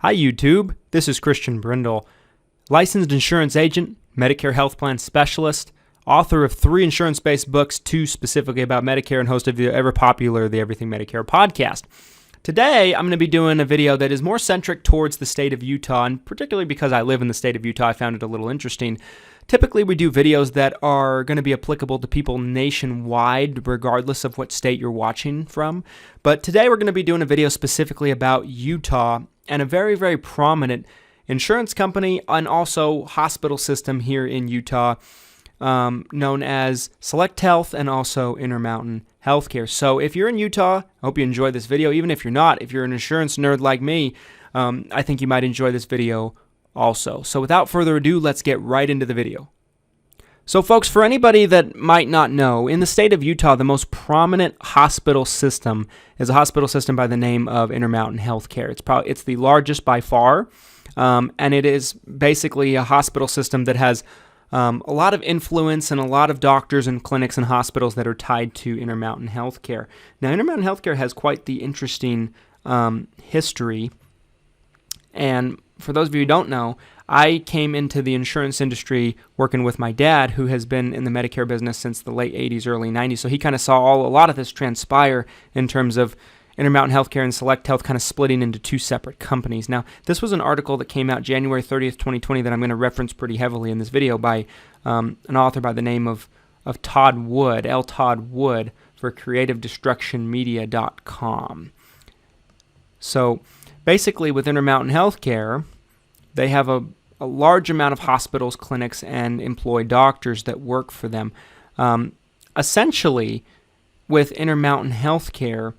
Hi YouTube, this is Christian Brindle, licensed insurance agent, Medicare health plan specialist, author of 3 insurance-based books, 2 specifically about Medicare, and host of the ever-popular The Everything Medicare Podcast. Today, I'm going to be doing a video that is more centric towards the state of Utah, and particularly because I live in the state of Utah, I found it a little interesting. Typically, we do videos that are going to be applicable to people nationwide, regardless of what state you're watching from. But today, we're going to be doing a video specifically about Utah and a very, very prominent insurance company and also hospital system here in Utah, known as SelectHealth and also Intermountain Healthcare. So if you're in Utah, I hope you enjoy this video. Even if you're not, if you're an insurance nerd like me, I think you might enjoy this video also. So without further ado, let's get right into the video. So folks, for anybody that might not know, in the state of Utah, the most prominent hospital system is a hospital system by the name of Intermountain Healthcare. It's the largest by far, and it is basically a hospital system that has a lot of influence and a lot of doctors and clinics and hospitals that are tied to Intermountain Healthcare. Now, Intermountain Healthcare has quite the interesting history, and for those of you who don't know, I came into the insurance industry working with my dad, who has been in the Medicare business since the late 80s, early 90s. So he kind of saw a lot of this transpire in terms of Intermountain Healthcare and SelectHealth kind of splitting into 2 separate companies. Now, this was an article that came out January 30th, 2020 that I'm going to reference pretty heavily in this video by an author by the name of Todd Wood, L. Todd Wood, for CreativeDestructionMedia.com. So basically, with Intermountain Healthcare, they have a large amount of hospitals, clinics, and employed doctors that work for them. Essentially, with Intermountain Healthcare,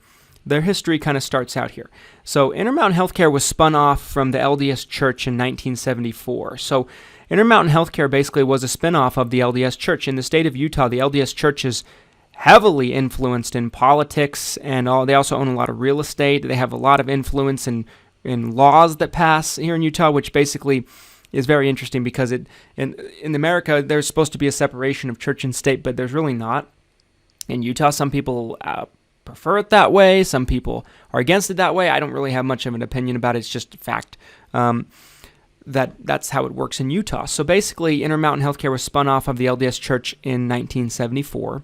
their history kind of starts out here. So Intermountain Healthcare was spun off from the LDS Church in 1974. So Intermountain Healthcare basically was a spinoff of the LDS Church. In the state of Utah, the LDS Church is heavily influenced in politics, and they also own a lot of real estate. They have a lot of influence in laws that pass here in Utah, which basically is very interesting because in America, there's supposed to be a separation of church and state, but there's really not. In Utah, some people prefer it that way. Some people are against it that way. I don't really have much of an opinion about it. It's just a fact that's how it works in Utah. So basically, Intermountain Healthcare was spun off of the LDS Church in 1974.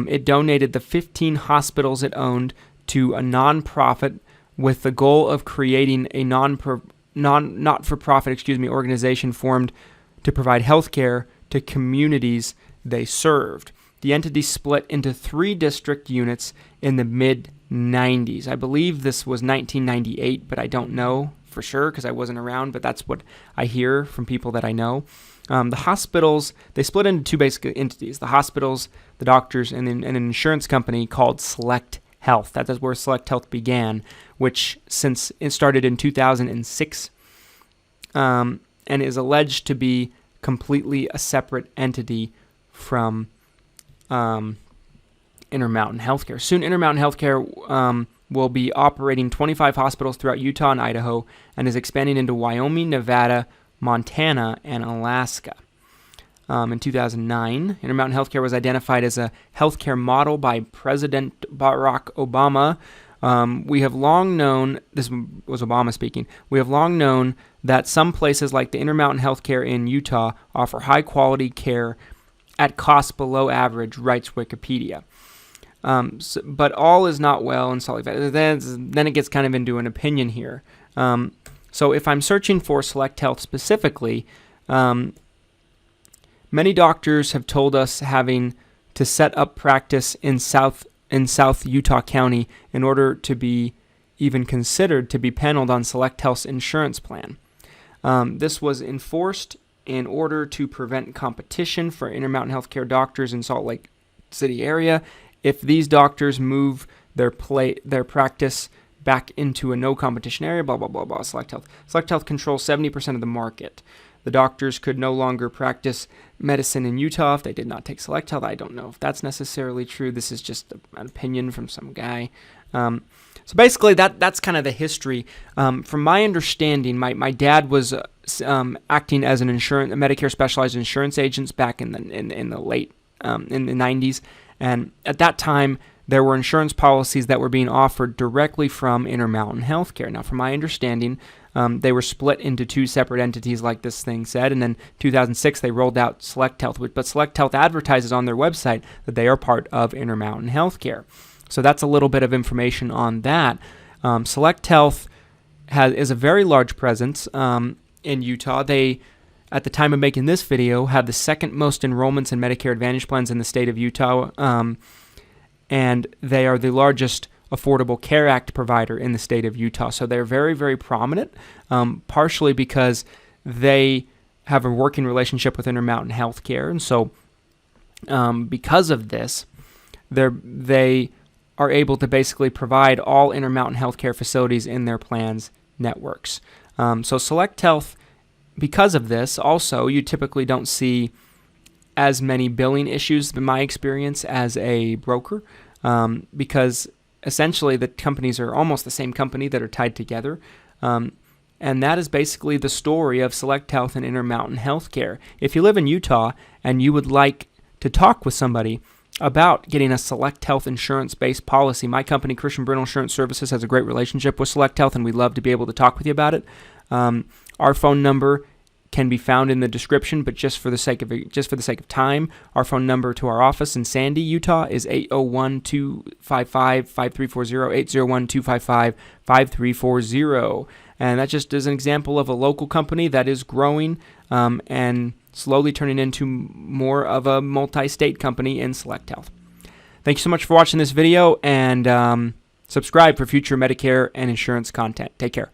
It donated the 15 hospitals it owned to a nonprofit with the goal of creating a not-for-profit organization formed to provide health care to communities they served. The entity split into 3 district units in the mid-90s. I believe this was 1998, but I don't know for sure because I wasn't around, but that's what I hear from people that I know. The hospitals, they split into 2 basic entities: the hospitals, the doctors, and an insurance company called SelectHealth. That is where SelectHealth began, which since it started in 2006 and is alleged to be completely a separate entity from Intermountain Healthcare. Soon, Intermountain Healthcare will be operating 25 hospitals throughout Utah and Idaho and is expanding into Wyoming, Nevada, Montana, and Alaska. In 2009, Intermountain Healthcare was identified as a healthcare model by President Barack Obama. We have long known, this was Obama speaking, we have long known that some places like the Intermountain Healthcare in Utah offer high-quality care at costs below average, writes Wikipedia. But all is not well in Salt Lake Valley. Then it gets kind of into an opinion here. So if I'm searching for SelectHealth specifically, many doctors have told us having to set up practice in South Utah County in order to be even considered to be paneled on SelectHealth's insurance plan. This was enforced in order to prevent competition for Intermountain Healthcare doctors in Salt Lake City area. If these doctors move their practice back into a no competition area, blah, blah, blah, blah, SelectHealth. SelectHealth controls 70% of the market. The doctors could no longer practice medicine in Utah if they did not take SelectHealth. I don't know if that's necessarily true. This is just an opinion from some guy. So basically, that's kind of the history. From my understanding, my dad was acting as a Medicare specialized insurance agent back in the late in the 90s, and at that time there were insurance policies that were being offered directly from Intermountain Healthcare. Now, from my understanding, they were split into two separate entities, like this thing said, and then 2006 they rolled out SelectHealth, but SelectHealth advertises on their website that they are part of Intermountain Healthcare. So that's a little bit of information on that. SelectHealth is a very large presence in Utah. They, at the time of making this video, have the second most enrollments in Medicare Advantage plans in the state of Utah, and they are the largest Affordable Care Act provider in the state of Utah. So they're very, very prominent, partially because they have a working relationship with Intermountain Healthcare. And so because of this, they are able to basically provide all Intermountain Healthcare facilities in their plans networks. So SelectHealth, because of this, also, you typically don't see as many billing issues, in my experience, as a broker, because essentially the companies are almost the same company that are tied together. And that is basically the story of SelectHealth and Intermountain Healthcare. If you live in Utah and you would like to talk with somebody about getting a SelectHealth insurance-based policy, my company, Christian Brindle Insurance Services, has a great relationship with SelectHealth, and we'd love to be able to talk with you about it. Our phone number can be found in the description, but just for the sake of time, our phone number to our office in Sandy, Utah, is 801-255-5340, 801-255-5340. And that just is an example of a local company that is growing and slowly turning into more of a multi-state company in SelectHealth. Thank you so much for watching this video, and subscribe for future Medicare and insurance content. Take care.